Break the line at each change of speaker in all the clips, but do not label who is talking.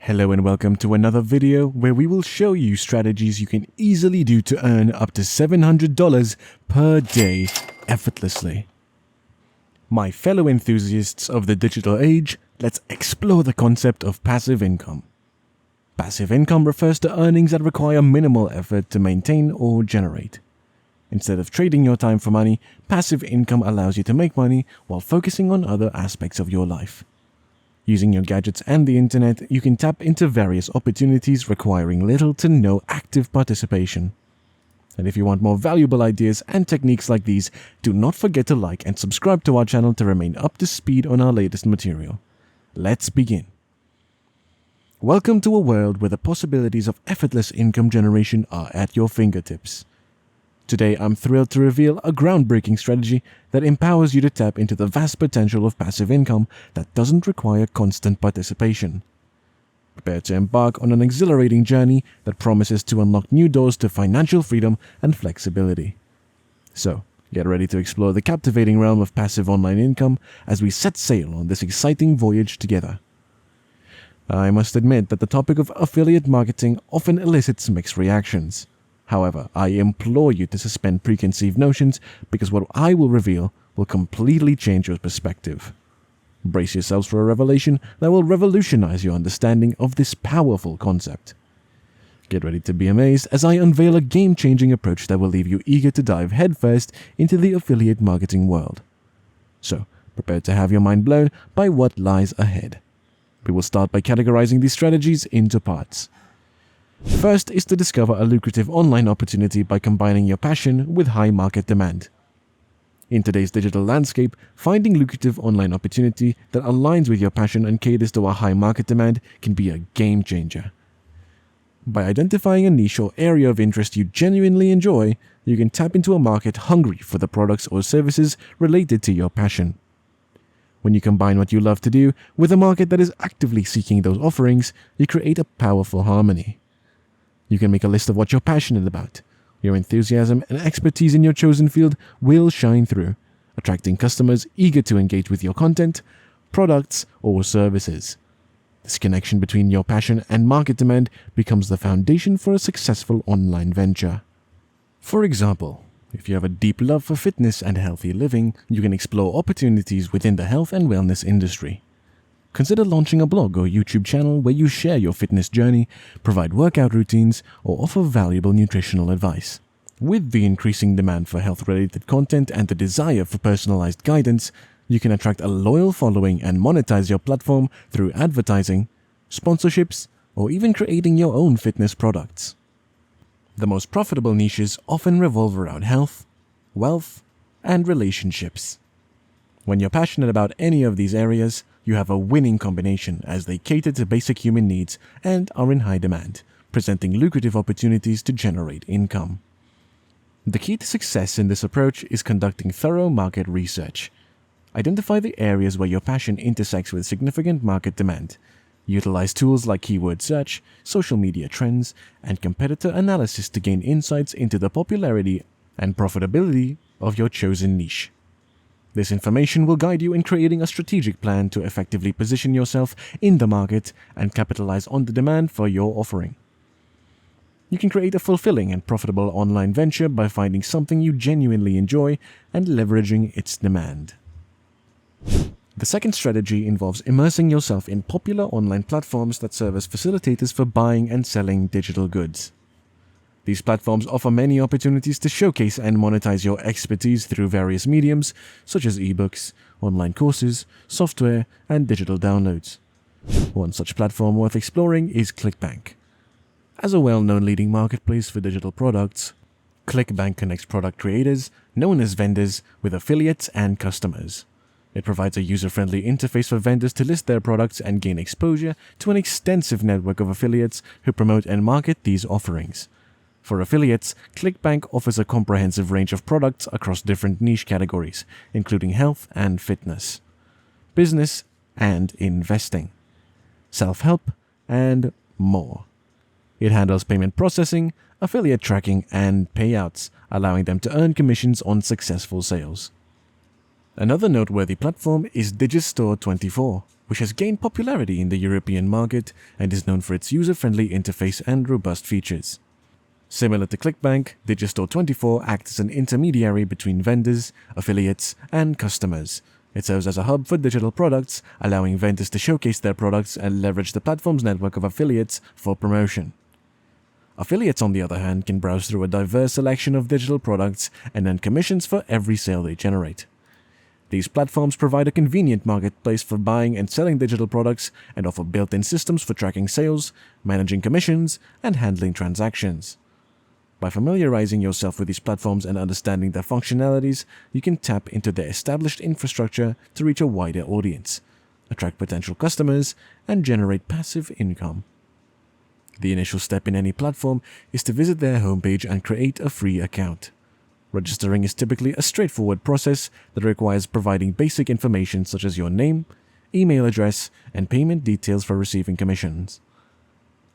Hello and welcome to another video where we will show you strategies you can easily do to earn up to $700 per day effortlessly. My fellow enthusiasts of the digital age, let's explore the concept of passive income. Passive income refers to earnings that require minimal effort to maintain or generate. Instead of trading your time for money, passive income allows you to make money while focusing on other aspects of your life. Using your gadgets and the internet, you can tap into various opportunities requiring little to no active participation. And if you want more valuable ideas and techniques like these, do not forget to like and subscribe to our channel to remain up to speed on our latest material. Let's begin. Welcome to a world where the possibilities of effortless income generation are at your fingertips. Today, I'm thrilled to reveal a groundbreaking strategy that empowers you to tap into the vast potential of passive income that doesn't require constant participation. Prepare to embark on an exhilarating journey that promises to unlock new doors to financial freedom and flexibility. So, get ready to explore the captivating realm of passive online income as we set sail on this exciting voyage together. I must admit that the topic of affiliate marketing often elicits mixed reactions. However, I implore you to suspend preconceived notions because what I will reveal will completely change your perspective. Brace yourselves for a revelation that will revolutionize your understanding of this powerful concept. Get ready to be amazed as I unveil a game-changing approach that will leave you eager to dive headfirst into the affiliate marketing world. So, prepare to have your mind blown by what lies ahead. We will start by categorizing these strategies into parts. First is to discover a lucrative online opportunity by combining your passion with high market demand. In today's digital landscape, finding lucrative online opportunity that aligns with your passion and caters to a high market demand can be a game changer. By identifying a niche or area of interest you genuinely enjoy, you can tap into a market hungry for the products or services related to your passion. When you combine what you love to do with a market that is actively seeking those offerings, you create a powerful harmony. You can make a list of what you're passionate about. Your enthusiasm and expertise in your chosen field will shine through, attracting customers eager to engage with your content, products, or services. This connection between your passion and market demand becomes the foundation for a successful online venture. For example, if you have a deep love for fitness and healthy living, you can explore opportunities within the health and wellness industry. Consider launching a blog or YouTube channel where you share your fitness journey, provide workout routines, or offer valuable nutritional advice. With the increasing demand for health-related content and the desire for personalized guidance, you can attract a loyal following and monetize your platform through advertising, sponsorships, or even creating your own fitness products. The most profitable niches often revolve around health, wealth, and relationships. When you're passionate about any of these areas, you have a winning combination as they cater to basic human needs and are in high demand, presenting lucrative opportunities to generate income. The key to success in this approach is conducting thorough market research. Identify the areas where your passion intersects with significant market demand. Utilize tools like keyword search, social media trends, and competitor analysis to gain insights into the popularity and profitability of your chosen niche. This information will guide you in creating a strategic plan to effectively position yourself in the market and capitalize on the demand for your offering. You can create a fulfilling and profitable online venture by finding something you genuinely enjoy and leveraging its demand. The second strategy involves immersing yourself in popular online platforms that serve as facilitators for buying and selling digital goods. These platforms offer many opportunities to showcase and monetize your expertise through various mediums, such as ebooks, online courses, software, and digital downloads. One such platform worth exploring is ClickBank. As a well-known leading marketplace for digital products, ClickBank connects product creators, known as vendors, with affiliates and customers. It provides a user-friendly interface for vendors to list their products and gain exposure to an extensive network of affiliates who promote and market these offerings. For affiliates, ClickBank offers a comprehensive range of products across different niche categories, including health and fitness, business and investing, self-help, and more. It handles payment processing, affiliate tracking, and payouts, allowing them to earn commissions on successful sales. Another noteworthy platform is Digistore24. which has gained popularity in the European market and is known for its user-friendly interface and robust features. Similar to ClickBank, Digistore24 acts as an intermediary between vendors, affiliates, and customers. It serves as a hub for digital products, allowing vendors to showcase their products and leverage the platform's network of affiliates for promotion. Affiliates, on the other hand, can browse through a diverse selection of digital products and earn commissions for every sale they generate. These platforms provide a convenient marketplace for buying and selling digital products and offer built-in systems for tracking sales, managing commissions, and handling transactions. By familiarizing yourself with these platforms and understanding their functionalities, you can tap into their established infrastructure to reach a wider audience, attract potential customers, and generate passive income. The initial step in any platform is to visit their homepage and create a free account. Registering is typically a straightforward process that requires providing basic information such as your name, email address, and payment details for receiving commissions.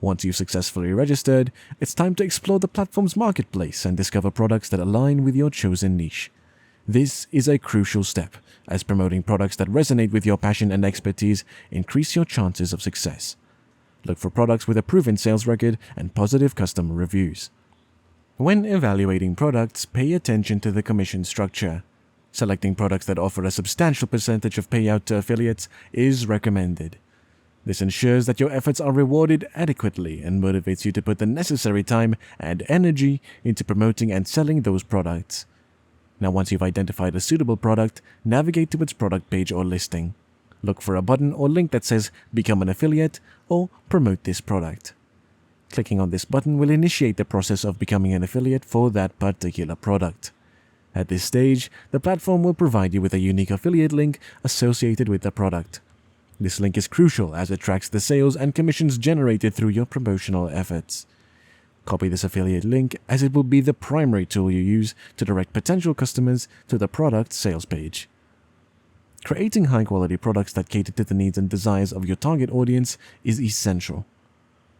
Once you've successfully registered, it's time to explore the platform's marketplace and discover products that align with your chosen niche. This is a crucial step, as promoting products that resonate with your passion and expertise increase your chances of success. Look for products with a proven sales record and positive customer reviews. When evaluating products, pay attention to the commission structure. Selecting products that offer a substantial percentage of payout to affiliates is recommended. This ensures that your efforts are rewarded adequately and motivates you to put the necessary time and energy into promoting and selling those products. Now, once you've identified a suitable product, navigate to its product page or listing. Look for a button or link that says Become an Affiliate or Promote this product. Clicking on this button will initiate the process of becoming an affiliate for that particular product. At this stage, the platform will provide you with a unique affiliate link associated with the product. This link is crucial as it tracks the sales and commissions generated through your promotional efforts. Copy this affiliate link as it will be the primary tool you use to direct potential customers to the product sales page. Creating high-quality products that cater to the needs and desires of your target audience is essential.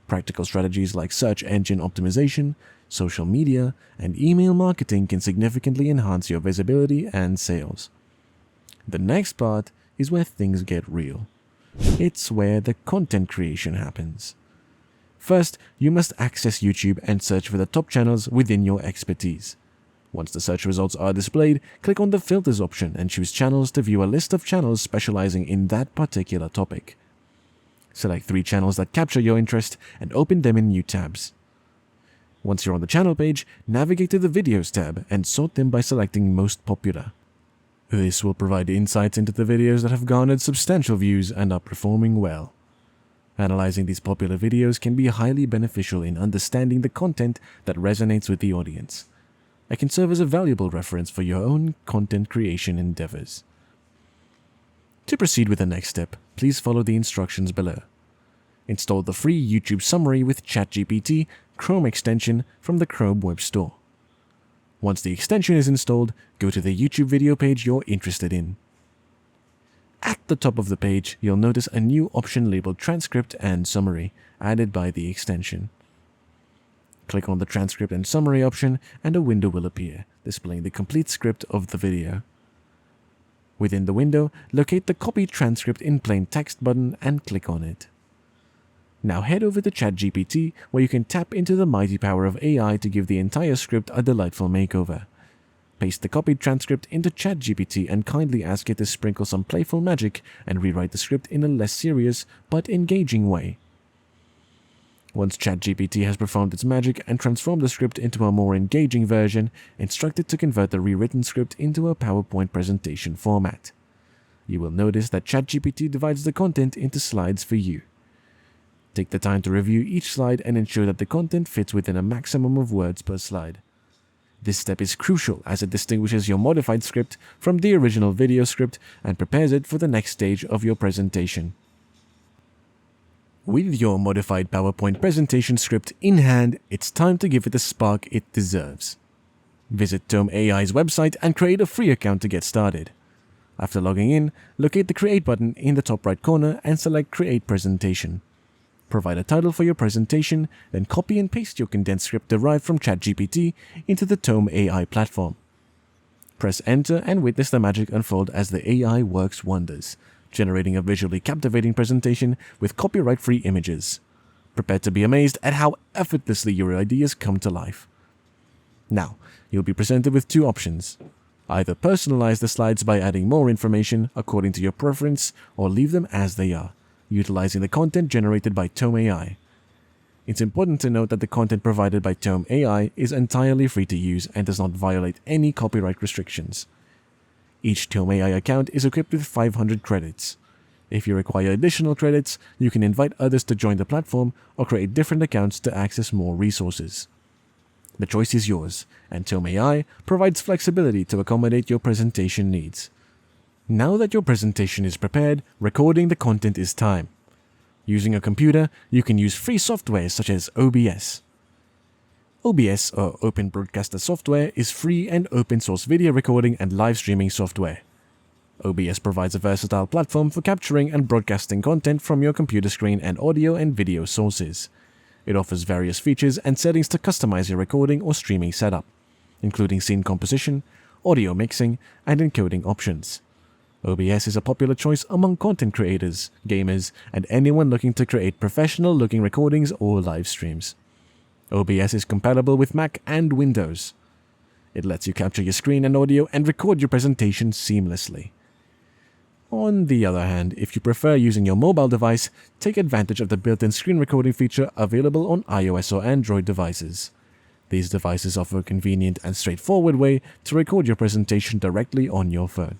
Practical strategies like search engine optimization, social media, and email marketing can significantly enhance your visibility and sales. The next part is where things get real. It's where the content creation happens. First, you must access YouTube and search for the top channels within your expertise. Once the search results are displayed, click on the Filters option and choose Channels to view a list of channels specializing in that particular topic. Select 3 channels that capture your interest and open them in new tabs. Once you're on the channel page, navigate to the Videos tab and sort them by selecting Most Popular. This will provide insights into the videos that have garnered substantial views and are performing well. Analyzing these popular videos can be highly beneficial in understanding the content that resonates with the audience. It can serve as a valuable reference for your own content creation endeavors. To proceed with the next step, please follow the instructions below. Install the free YouTube Summary with ChatGPT Chrome extension from the Chrome Web Store. Once the extension is installed, go to the YouTube video page you're interested in. At the top of the page, you'll notice a new option labeled Transcript and Summary, added by the extension. Click on the Transcript and Summary option and a window will appear, displaying the complete script of the video. Within the window, locate the Copy Transcript in Plain Text button and click on it. Now head over to ChatGPT, where you can tap into the mighty power of AI to give the entire script a delightful makeover. Paste the copied transcript into ChatGPT and kindly ask it to sprinkle some playful magic and rewrite the script in a less serious but engaging way. Once ChatGPT has performed its magic and transformed the script into a more engaging version, instruct it to convert the rewritten script into a PowerPoint presentation format. You will notice that ChatGPT divides the content into slides for you. Take the time to review each slide and ensure that the content fits within a maximum of words per slide. This step is crucial as it distinguishes your modified script from the original video script and prepares it for the next stage of your presentation. With your modified PowerPoint presentation script in hand, it's time to give it the spark it deserves. Visit Tome AI's website and create a free account to get started. After logging in, locate the Create button in the top right corner and select Create Presentation. Provide a title for your presentation, then copy and paste your condensed script derived from ChatGPT into the Tome AI platform. Press Enter and witness the magic unfold as the AI works wonders, generating a visually captivating presentation with copyright-free images. Prepare to be amazed at how effortlessly your ideas come to life. Now, you'll be presented with two options. Either personalize the slides by adding more information according to your preference, or leave them as they are, utilizing the content generated by Tome AI. It's important to note that the content provided by Tome AI is entirely free to use and does not violate any copyright restrictions. Each Tome AI account is equipped with 500 credits. If you require additional credits, you can invite others to join the platform or create different accounts to access more resources. The choice is yours, and Tome AI provides flexibility to accommodate your presentation needs. Now that your presentation is prepared, recording the content is time. Using a computer, you can use free software such as OBS. OBS, or Open Broadcaster Software, is free and open source video recording and live streaming software. OBS provides a versatile platform for capturing and broadcasting content from your computer screen and audio and video sources. It offers various features and settings to customize your recording or streaming setup, including scene composition, audio mixing, and encoding options. OBS is a popular choice among content creators, gamers, and anyone looking to create professional-looking recordings or live streams. OBS is compatible with Mac and Windows. It lets you capture your screen and audio and record your presentation seamlessly. On the other hand, if you prefer using your mobile device, take advantage of the built-in screen recording feature available on iOS or Android devices. These devices offer a convenient and straightforward way to record your presentation directly on your phone.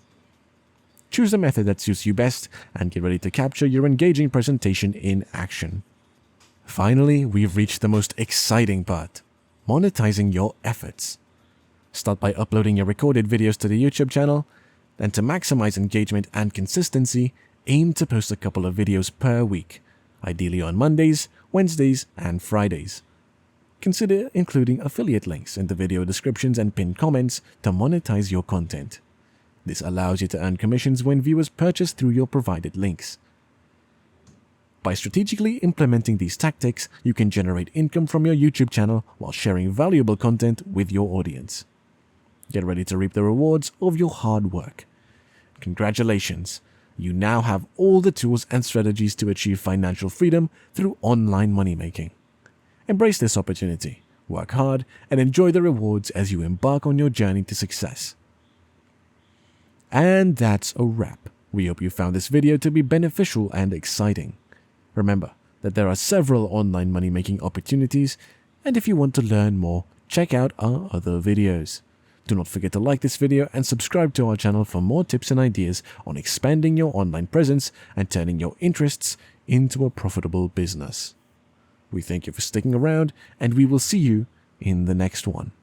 Choose the method that suits you best and get ready to capture your engaging presentation in action. Finally, we've reached the most exciting part: monetizing your efforts. Start by uploading your recorded videos to the YouTube channel. And to maximize engagement and consistency, aim to post a couple of videos per week, ideally on Mondays, Wednesdays, and Fridays. Consider including affiliate links in the video descriptions and pinned comments to monetize your content. This allows you to earn commissions when viewers purchase through your provided links. By strategically implementing these tactics, you can generate income from your YouTube channel while sharing valuable content with your audience. Get ready to reap the rewards of your hard work. Congratulations! You now have all the tools and strategies to achieve financial freedom through online money making. Embrace this opportunity, work hard, and enjoy the rewards as you embark on your journey to success. And that's a wrap. We hope you found this video to be beneficial and exciting. Remember that there are several online money making opportunities, and if you want to learn more, check out our other videos. Do not forget to like this video and subscribe to our channel for more tips and ideas on expanding your online presence and turning your interests into a profitable business. We thank you for sticking around, and we will see you in the next one.